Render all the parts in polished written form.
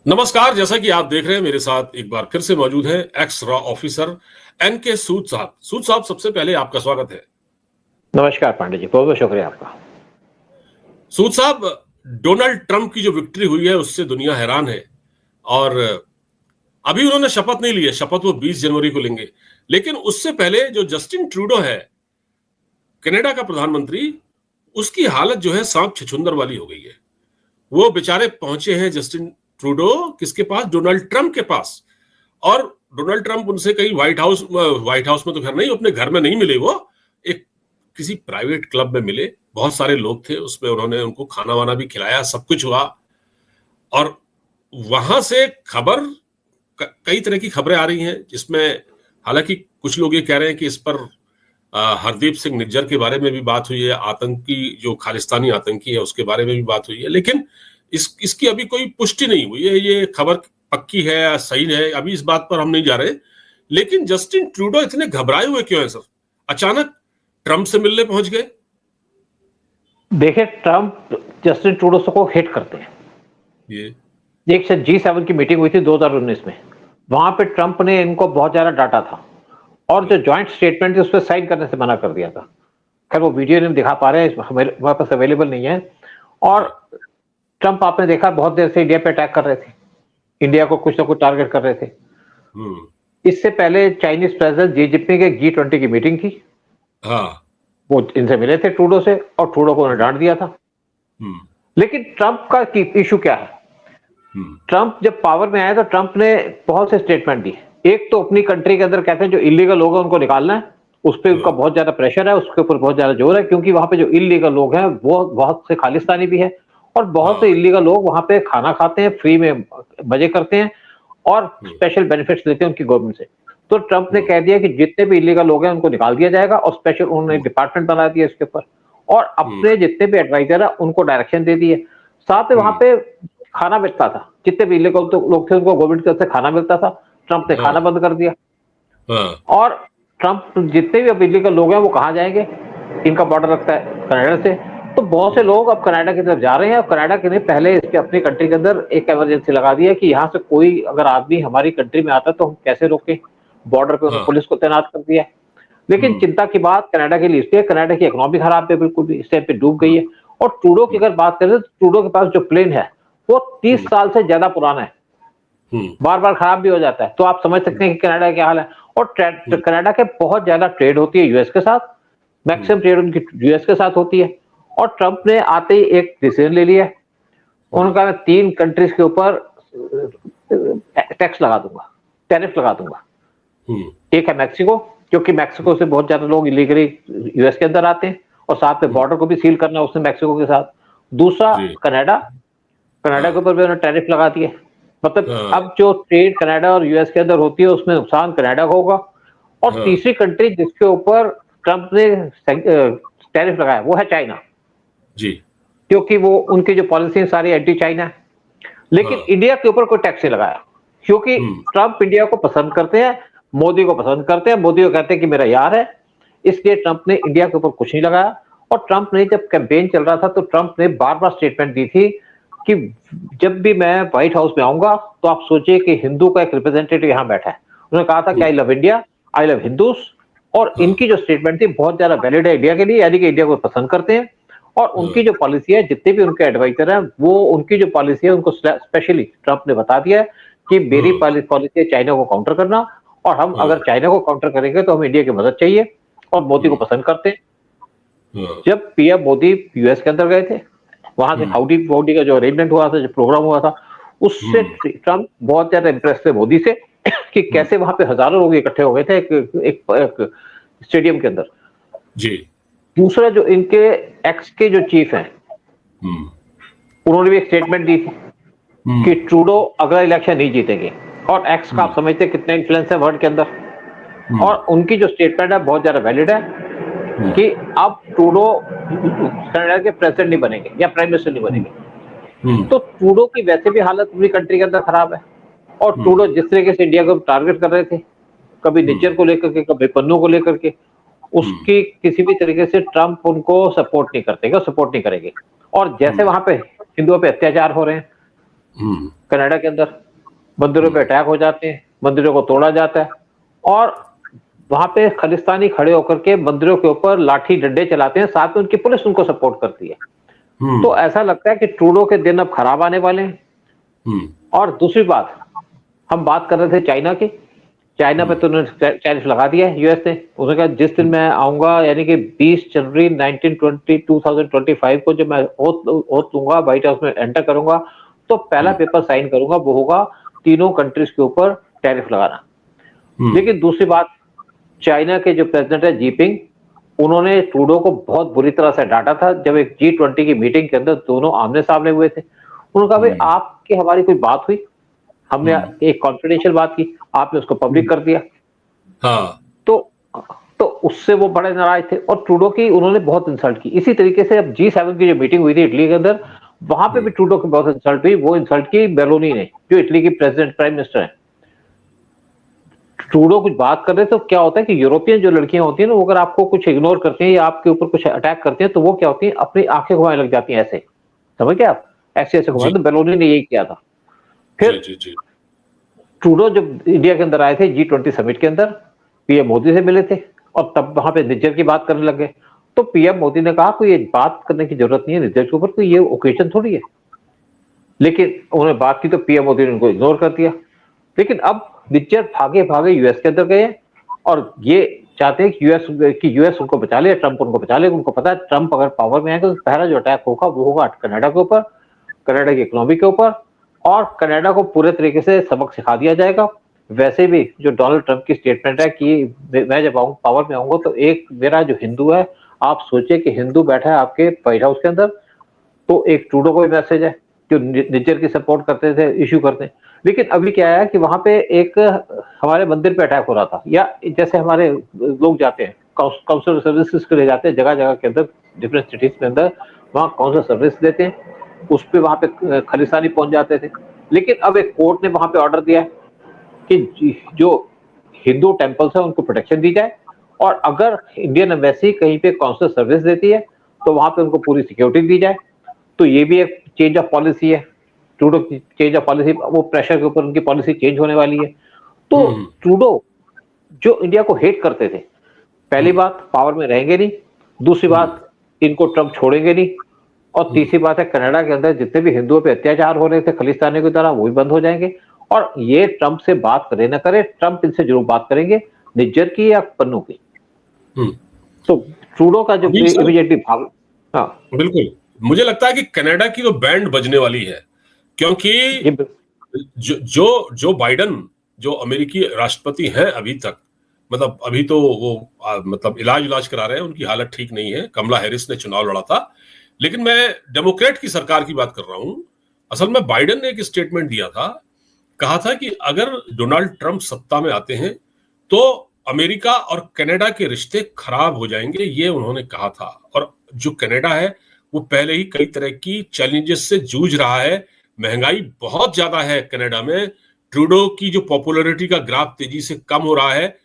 नमस्कार। जैसा कि आप देख रहे हैं, मेरे साथ एक बार फिर से मौजूद हैं एक्स रॉ ऑफिसर एनके सूद साहब। सूद साहब, सबसे पहले आपका स्वागत है। नमस्कार पांडे जी, बहुत बहुत शुक्रिया आपका। सूद साहब, डोनाल्ड ट्रंप की जो विक्ट्री हुई है उससे दुनिया हैरान है और अभी उन्होंने शपथ नहीं ली है। शपथ वो 20 जनवरी को लेंगे, लेकिन उससे पहले जो जस्टिन ट्रूडो है, कनाडा का प्रधानमंत्री, उसकी हालत जो है सांप छछूंदर वाली हो गई है। वो बेचारे पहुंचे हैं जस्टिन ट्रूडो किसके पास? डोनाल्ड ट्रंप के पास। और डोनाल्ड ट्रंप उनसे कहीं व्हाइट हाउस में तो खैर नहीं, अपने घर में नहीं मिले। वो एक किसी प्राइवेट क्लब में मिले। बहुत सारे लोग थे उसमें, उन्होंने उनको खाना वाना भी खिलाया, सब कुछ हुआ। और वहां से कई तरह की खबरें आ रही हैं, जिसमें हालांकि कुछ लोग ये कह रहे हैं कि इस पर हरदीप सिंह निज्जर के बारे में भी बात हुई है, आतंकी जो खालिस्तानी आतंकी है उसके बारे में भी बात हुई है, लेकिन इसकी अभी कोई पुष्टि नहीं हुई है। ये खबर पक्की है या सही है, अभी इस बात पर हम नहीं जा रहे। लेकिन जस्टिन ट्रूडो इतने घबराए हुए क्यों है सर? अचानक ट्रंप से मिलने पहुंच गए। देखिए, ट्रंप जस्टिन ट्रूडो को हिट करते हैं। ये एक से G7 की मीटिंग हुई थी 2019 में। वहां पे ट्रंप ने इनको बहुत ज्यादा डांटा था और जो ज्वाइंट स्टेटमेंट थी उस पर साइन करने से मना कर दिया था। खैर वो वीडियो नहीं दिखा पा रहे हैं, हमारे पास अवेलेबल नहीं है। और ट्रंप आपने देखा बहुत देर से इंडिया पे अटैक कर रहे थे, इंडिया को कुछ ना कुछ टारगेट कर रहे थे। इससे पहले चाइनीज प्रेसिडेंट जी जिनपिंग की G20 की मीटिंग थी। हाँ, वो इनसे मिले थे ट्रूडो से, और ट्रूडो को उन्होंने डांट दिया था। लेकिन ट्रंप का इशू क्या है? ट्रंप जब पावर में आया तो ट्रंप ने बहुत से स्टेटमेंट दिए। एक तो अपनी कंट्री के अंदर कहते हैं जो इलीगल लोग हैं उनको निकालना है, उस पर उनका बहुत ज्यादा प्रेशर है, उसके ऊपर बहुत ज्यादा जोर है, क्योंकि वहां पे जो इलीगल लोग हैं वो बहुत से खालिस्तानी भी है और बहुत से इलीगल लोग वहां पे खाना खाते हैं, फ्री में मजे करते हैं और स्पेशल बेनिफिट्स लेते हैं उनकी गवर्नमेंट से। तो ट्रंप ने कह दिया कि जितने भी इलीगल लोग हैं उनको निकाल दिया जाएगा, और स्पेशल उन्होंने डिपार्टमेंट बना दिया इसके ऊपर, और अपने जितने भी एडवाइजर है उनको डायरेक्शन दे दिए। साथ में वहां पे खाना मिलता था, जितने भी इलीगल लोग थे उनको गवर्नमेंट की तरफ से खाना मिलता था, ट्रंप ने खाना बंद कर दिया। और ट्रंप जितने भी अब इलीगल लोग हैं वो कहाँ जाएंगे? इनका बॉर्डर लगता है कनाडा से, तो बहुत से लोग अब कनाडा की तरफ जा रहे हैं। और कनाडा के लिए पहले इसके अपनी कंट्री के अंदर एक इमरजेंसी लगा दी है कि यहाँ से कोई अगर आदमी हमारी कंट्री में आता है तो हम कैसे रोकें। बॉर्डर पे उन्होंने पुलिस को तैनात कर दिया है। लेकिन चिंता की बात कनाडा के लिए इसलिए, कनाडा की इकोनॉमी खराब है, बिल्कुल भी इस टाइम पे डूब गई है। और ट्रूडो की अगर बात करें तो ट्रूडो के पास जो प्लेन है वो 30 साल से ज्यादा पुराना है, बार बार खराब भी हो जाता है। तो आप समझ सकते हैं कि कनाडा क्या हाल है। और कनाडा के बहुत ज्यादा ट्रेड होती है यूएस के साथ, मैक्सिमम ट्रेड उनकी यूएस के साथ होती है। और ट्रंप ने आते ही एक डिसीजन ले लिया, उनका मैं 3 कंट्रीज के ऊपर टैक्स लगा दूंगा, टैरिफ लगा दूंगा। एक है मैक्सिको, क्योंकि मैक्सिको से बहुत ज्यादा लोग इलीगली यूएस के अंदर आते हैं, और साथ में बॉर्डर को भी सील करना उसने मैक्सिको के साथ। दूसरा कनाडा, कनाडा के ऊपर भी उन्होंने टैरिफ लगा दिए। मतलब अब जो ट्रेड कनाडा और यूएस के अंदर होती है उसमें नुकसान कनाडा को होगा। और तीसरी कंट्री जिसके ऊपर ट्रंप ने टैरिफ लगाया वो है चाइना जी, क्योंकि वो उनकी जो पॉलिसी है सारी एंटी चाइना है। लेकिन इंडिया के ऊपर कोई टैक्स नहीं लगाया, क्योंकि ट्रंप इंडिया को पसंद करते हैं, मोदी को पसंद करते हैं, मोदी को कहते हैं कि मेरा यार है, इसलिए ट्रंप ने इंडिया के ऊपर कुछ नहीं लगाया। और ट्रंप ने जब कैंपेन चल रहा था तो ट्रंप ने बार बार स्टेटमेंट दी थी कि जब भी मैं व्हाइट हाउस में आऊंगा तो आप सोचिए कि हिंदू का एक रिप्रेजेंटेटिव यहाँ बैठा है। उन्होंने कहा था कि I love India, I love Hindus, और इनकी जो स्टेटमेंट थी बहुत ज्यादा वैलिड है इंडिया के लिए, यानी कि इंडिया को पसंद करते हैं। और उनकी जो पॉलिसी है, जितने भी उनके एडवाइजर हैं, वो उनकी जो पॉलिसी है उनको स्पेशली ट्रंप ने बता दिया है कि मेरी पॉलिसी है चाइना को काउंटर करना, और हम अगर चाइना को काउंटर करेंगे तो हमें इंडिया की मदद चाहिए, और मोदी को पसंद करते हैं। जब पीएम मोदी यूएस के अंदर गए थे, वहां से हाउडी मोदी का जो अरेंजमेंट हुआ था, जो प्रोग्राम हुआ था, उससे ट्रंप बहुत ज्यादा इंप्रेस थे मोदी से कि कैसे वहां पे हजारों लोग इकट्ठे हो गए थे एक स्टेडियम के अंदर जी। दूसरा जो इनके एक्स के जो चीफ हैं, उन्होंने भी एक स्टेटमेंट दी थी कि ट्रूडो अगला इलेक्शन नहीं जीतेंगे। और एक्स का आप समझते हैं कितना इन्फ्लुएंस है वर्ल्ड के अंदर, और उनकी जो स्टेटमेंट है बहुत ज्यादा वैलिड है कि अब ट्रूडो कनाडा के प्रेसिडेंट नहीं बनेंगे या प्राइम मिनिस्टर नहीं बनेंगे। तो ट्रूडो की वैसे भी हालत पूरी कंट्री के अंदर खराब है, और ट्रूडो जिस तरीके से इंडिया को टारगेट कर रहे थे, कभी निज्जर को लेकर के, कभी पन्नू को लेकर के, उसकी किसी भी तरीके से ट्रंप उनको सपोर्ट नहीं करते, सपोर्ट नहीं करेंगे। और जैसे वहां पे हिंदुओं पे अत्याचार हो रहे हैं, कनाडा के अंदर मंदिरों पे अटैक हो जाते हैं, मंदिरों को तोड़ा जाता है और वहां पे खालिस्तानी खड़े होकर के मंदिरों के ऊपर लाठी डंडे चलाते हैं, साथ में उनकी पुलिस उनको सपोर्ट करती है। तो ऐसा लगता है कि ट्रूडो के दिन अब खराब आने वाले हैं। और दूसरी बात, हम बात कर रहे थे चाइना की, चाइना पे तो उन्होंने टैरिफ लगा दिया है यूएस ने। उसने कहा जिस दिन मैं आऊंगा, यानी कि 20 जनवरी 2025 को जब मैं ओथ लूंगा, व्हाइट हाउस में एंटर करूंगा, तो पहला पेपर साइन करूंगा वो होगा तीनों कंट्रीज के ऊपर टैरिफ लगाना। लेकिन दूसरी बात, चाइना के जो प्रेसिडेंट है जीपिंग, उन्होंने ट्रूडो को बहुत बुरी तरह से डांटा था जब एक G20 की मीटिंग के अंदर दोनों आमने सामने हुए थे। उन्होंने कहा भाई आपकी हमारी कोई बात हुई, हमने एक कॉन्फिडेंशियल बात की, आपने उसको पब्लिक कर दिया। हाँ। तो उससे वो बड़े नाराज थे और ट्रूडो की उन्होंने बहुत इंसल्ट की। इसी तरीके से अब G7 की जो मीटिंग हुई थी इटली के अंदर, वहां पे भी ट्रूडो की बहुत इंसल्ट हुई। वो इंसल्ट की मेलोनी ने, जो इटली की प्रेसिडेंट प्राइम मिनिस्टर है। ट्रूडो कुछ बात कर रहे तो क्या होता है कि यूरोपियन जो लड़कियां होती हैं ना, वो अगर आपको कुछ इग्नोर करती हैं या आपके ऊपर कुछ अटैक करती हैं, तो वो क्या होती हैं, अपनी आंखें घुमाने लग जाती हैं ऐसे, समझ गए आप, ऐसे ऐसे घुमाते। तो बेलोनी ने यही किया था। फिर ट्रूडो जब इंडिया के अंदर आए थे G20 समिट के अंदर, पीएम मोदी से मिले थे और तब वहां पे निज्जर की बात करने लगे। तो पीएम मोदी ने कहा कोई बात करने की जरूरत नहीं है निज्जर के ऊपर, कोई ये ओकेजन थोड़ी है। लेकिन उन्होंने बात की तो पीएम मोदी ने उनको इग्नोर कर दिया। लेकिन अब निज्जर भागे भागे यूएस के अंदर गए और ये चाहते हैं कि यूएस उनको बचा ले, ट्रंप उनको बचा ले। उनको पता है ट्रंप अगर पावर में आएगा तो पहला जो अटैक होगा वो होगा कनाडा के ऊपर, कनाडा की इकोनॉमी के ऊपर, और कनाडा को पूरे तरीके से सबक सिखा दिया जाएगा। वैसे भी जो डोनाल्ड ट्रंप की स्टेटमेंट है कि मैं जब पावर में आऊंगा तो एक मेरा जो हिंदू है, आप सोचिए कि हिंदू बैठा है आपके व्हाइट हाउस के अंदर, तो एक ट्रूडो को भी मैसेज है जो निज्जर की सपोर्ट करते थे, इश्यू करते हैं। लेकिन अभी क्या है कि वहां पे एक हमारे मंदिर पे अटैक हो रहा था, या जैसे हमारे लोग जाते हैं काउंसलर सर्विसेज के लिए जाते हैं जगह जगह के अंदर, डिफरेंट सिटीज के अंदर, वहाँ काउंसलर सर्विस देते हैं, उस पे वहां पे खालिस्तानी पहुंच जाते थे। लेकिन अब एक कोर्ट ने वहां पे ऑर्डर दिया है कि जो हिंदू टेम्पल्स है उनको प्रोटेक्शन दी जाए, और अगर इंडियन एम्बेसी कहीं पे काउंसलर सर्विस देती है तो वहां पे उनको पूरी सिक्योरिटी दी जाए। तो ये भी एक चेंज ऑफ पॉलिसी है, ट्रूडो की चेंज ऑफ पॉलिसी, वो प्रेशर के ऊपर उनकी पॉलिसी चेंज होने वाली है। तो ट्रूडो जो इंडिया को हेट करते थे, पहली बात पावर में रहेंगे नहीं, दूसरी बात इनको ट्रंप छोड़ेंगे नहीं, और तीसरी बात है कनाडा के अंदर जितने भी हिंदुओं पे अत्याचार हो रहे थे खालिस्तानियों की तरह, वो भी बंद हो जाएंगे। और ये ट्रंप से बात करे ना करे, ट्रंप इनसे जरूर बात करेंगे, निज्जर की या पन्नू की। तो ट्रूडो का जो इमीडिएटली भाग, हाँ बिल्कुल, मुझे लगता है कि कनाडा की तो बैंड बजने वाली है, क्योंकि जो बाइडन जो अमेरिकी राष्ट्रपति हैं अभी तक, मतलब अभी तो वो मतलब इलाज करा रहे हैं, उनकी हालत ठीक नहीं है। कमला हैरिस ने चुनाव लड़ा था, लेकिन मैं डेमोक्रेट की सरकार की बात कर रहा हूं। असल में बाइडन ने एक स्टेटमेंट दिया था, कहा था कि अगर डोनाल्ड ट्रंप सत्ता में आते हैं तो अमेरिका और कनाडा के रिश्ते खराब हो जाएंगे, ये उन्होंने कहा था। और जो कनाडा है वो पहले ही कई तरह की चैलेंजेस से जूझ रहा है, महंगाई बहुत ज्यादा है कनाडा में, ट्रूडो की जो पॉपुलैरिटी का ग्राफ तेजी से कम हो रहा है।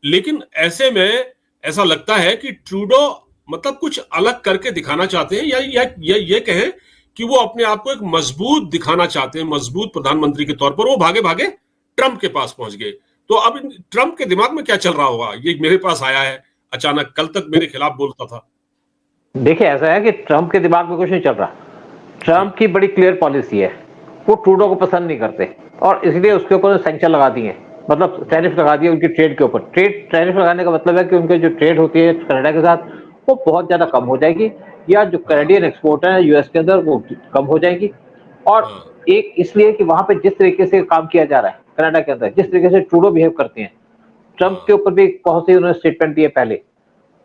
लेकिन ऐसे में ऐसा लगता है कि ट्रूडो मतलब कुछ अलग करके दिखाना चाहते हैं, या ये कहें कि वो अपने आप को एक मजबूत दिखाना चाहते हैं, मजबूत प्रधानमंत्री के तौर पर। वो भागे भागे ट्रंप के पास पहुंच गए। तो अब ट्रंप के दिमाग में क्या चल रहा होगा, ये मेरे पास आया है अचानक, कल तक मेरे खिलाफ बोलता था। देखिए ऐसा है कि ट्रंप के दिमाग में कुछ नहीं चल रहा। ट्रंप की बड़ी क्लियर पॉलिसी है, वो ट्रूडो को पसंद नहीं करते और इसलिए उसके ऊपर सैंक्शन लगा दिए, मतलब टैरिफ लगा दिए उनकी ट्रेड के ऊपर। टैरिफ लगाने का मतलब है कि उनके जो ट्रेड होती है कनाडा के साथ वो बहुत ज्यादा कम हो जाएगी, या जो कैनेडियन एक्सपोर्ट है यूएस के अंदर वो कम हो जाएगी। और एक इसलिए कि वहां पे जिस तरीके से काम किया जा रहा है कनाडा के अंदर, जिस तरीके से ट्रूडो बिहेव करते हैं, ट्रंप के ऊपर भी बहुत सी उन्होंने स्टेटमेंट दिए पहले।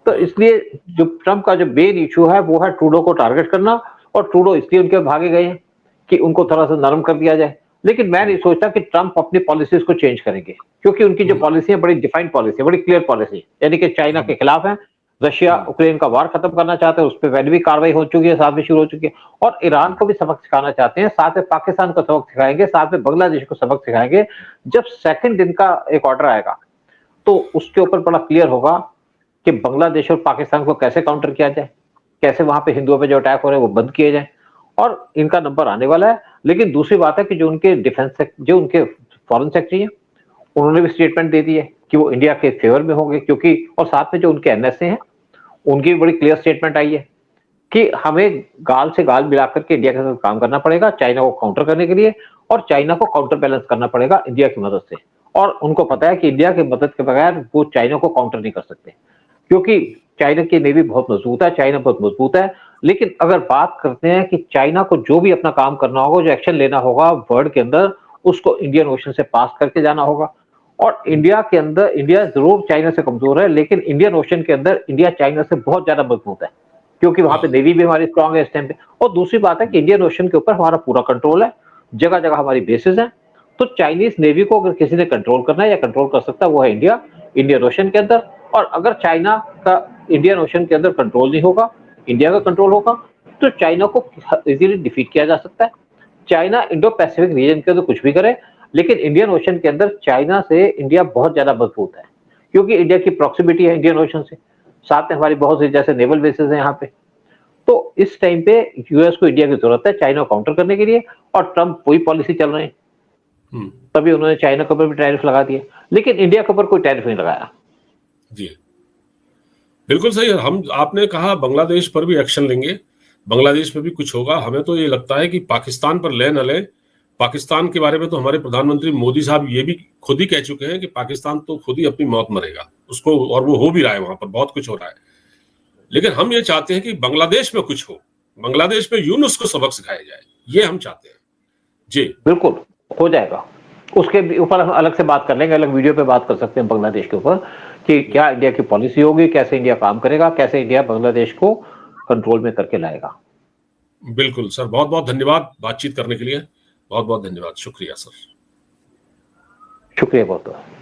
तो इसलिए जो ट्रंप का जो मेन इशू है वो है ट्रूडो को टारगेट करना, और ट्रूडो इसलिए उनके भागे गए हैं कि उनको थोड़ा सा नरम कर दिया जाए। लेकिन मैं नहीं सोचता कि ट्रंप अपनी पॉलिसीज को चेंज करेंगे, क्योंकि उनकी जो पॉलिसी है बड़ी डिफाइंड पॉलिसी, बड़ी क्लियर पॉलिसी, यानी कि चाइना के खिलाफ है, रशिया यूक्रेन का वार खत्म करना चाहते हैं, उस पर पहले भी कार्रवाई हो चुकी है, साथ में शुरू हो चुकी है, और ईरान को भी सबक सिखाना चाहते हैं, साथ में पाकिस्तान को सबक सिखाएंगे, साथ में बांग्लादेश को सबक सिखाएंगे। जब सेकंड दिन का एक ऑर्डर आएगा तो उसके ऊपर बड़ा क्लियर होगा कि बांग्लादेश और पाकिस्तान को कैसे काउंटर किया जाए, कैसे वहां पे हिंदुओं पे जो अटैक हो रहे हैं वो बंद किए जाए। और इनका नंबर आने वाला है। लेकिन दूसरी बात है कि जो उनके जो उनके फॉरेन सेक्रेटरी हैं, उन्होंने भी स्टेटमेंट दे दी है कि वो इंडिया के फेवर में होंगे, क्योंकि और साथ में जो उनके एनएसए हैं, उनकी भी बड़ी क्लियर स्टेटमेंट आई है कि हमें गाल से गाल मिलाकर के इंडिया के साथ काम करना पड़ेगा चाइना को काउंटर करने के लिए, और चाइना को काउंटर बैलेंस करना पड़ेगा इंडिया की मदद से। और उनको पता है कि इंडिया की मदद के बगैर वो चाइना को काउंटर नहीं कर सकते, क्योंकि चाइना की नेवी बहुत मजबूत है, चाइना बहुत मजबूत है। लेकिन अगर बात करते हैं कि चाइना को जो भी अपना काम करना होगा, जो एक्शन लेना होगा वर्ल्ड के अंदर, उसको इंडियन ओशन से पास करके जाना होगा। और इंडिया के अंदर, इंडिया जरूर चाइना से कमजोर है, लेकिन इंडियन ओशन के अंदर इंडिया चाइना से बहुत ज्यादा मजबूत है, क्योंकि वहां पे नेवी भी हमारी स्ट्रांग है इस टाइम पे। और दूसरी बात है कि इंडियन ओशन के ऊपर हमारा पूरा कंट्रोल है, जगह जगह हमारी बेसिस हैं। तो चाइनीज नेवी को अगर किसी ने कंट्रोल करना है या कंट्रोल कर सकता है, वो है इंडिया, इंडियन ओशन के अंदर। और अगर चाइना का इंडियन ओशन के अंदर कंट्रोल नहीं होगा, इंडिया का कंट्रोल होगा, तो चाइना को इजीली डिफीट किया जा सकता है। चाइना इंडो पैसिफिक रीजन के अंदर कुछ भी करे, लेकिन इंडियन ओशन के अंदर चाइना से इंडिया बहुत ज्यादा मजबूत है, क्योंकि इंडिया की प्रॉक्सिमिटी है इंडियन ओशन से, साथ में हमारी बहुत सी जैसे नेवल बेसिस है यहाँ पे। तो इस टाइम पे यूएस को इंडिया की जरूरत है चाइना को काउंटर करने के लिए, और ट्रंप वही पॉलिसी चल रहे हैं। तभी उन्होंने चाइना के ऊपर भी टैरिफ लगा दिए, लेकिन इंडिया के ऊपर कोई टैरिफ नहीं लगाया। जी बिल्कुल सही है। हम, आपने कहा बांग्लादेश पर भी एक्शन लेंगे, बांग्लादेश में भी कुछ होगा। हमें तो ये लगता है कि पाकिस्तान पर ले न ले। पाकिस्तान के बारे में तो हमारे प्रधानमंत्री मोदी साहब ये भी खुद ही कह चुके हैं कि पाकिस्तान तो खुद ही अपनी मौत मरेगा उसको, और वो हो भी रहा है, वहां पर बहुत कुछ हो रहा है। लेकिन हम ये चाहते हैं कि बांग्लादेश में कुछ हो, बांग्लादेश में यूनुस को सबक सिखाया जाए, ये हम चाहते हैं। जी बिल्कुल हो जाएगा, उसके ऊपर हम अलग से बात कर लेंगे, अलग वीडियो पे बात कर सकते हैं बांग्लादेश के ऊपर कि क्या इंडिया की पॉलिसी होगी, कैसे इंडिया काम करेगा, कैसे इंडिया बांग्लादेश को कंट्रोल में करके लाएगा। बिल्कुल सर, बहुत बहुत धन्यवाद बातचीत करने के लिए, बहुत बहुत धन्यवाद, शुक्रिया सर। शुक्रिया बहुत बहुत।